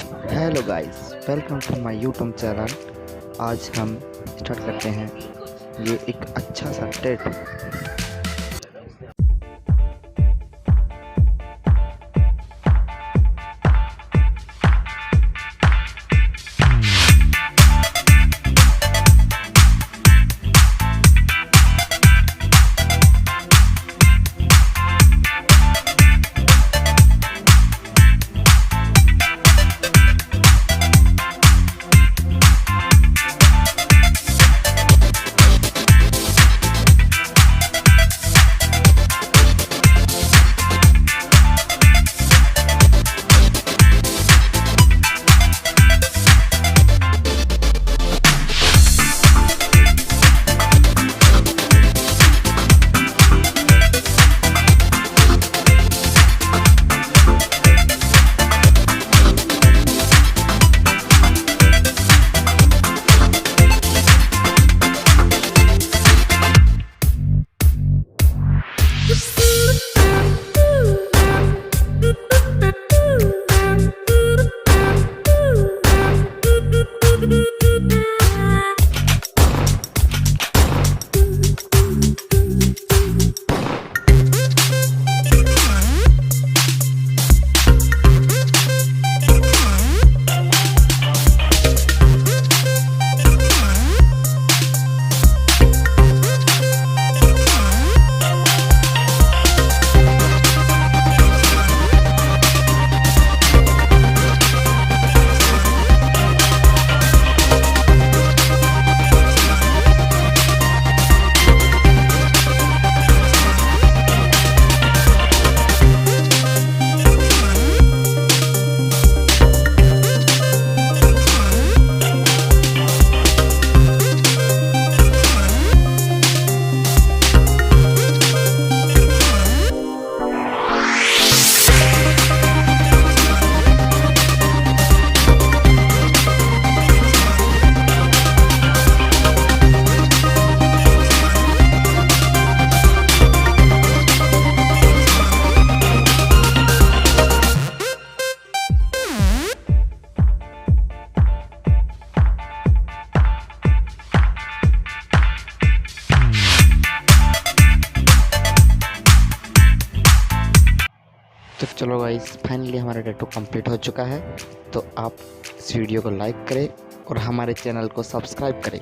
Hello guys, welcome to my YouTube channel. आज हम start करते हैं ये एक अच्छा सा टैटू। तो चलो गाइस, फाइनली हमारा टैटू कंप्लीट हो चुका है। तो आप इस वीडियो को लाइक करें और हमारे चैनल को सब्सक्राइब करें।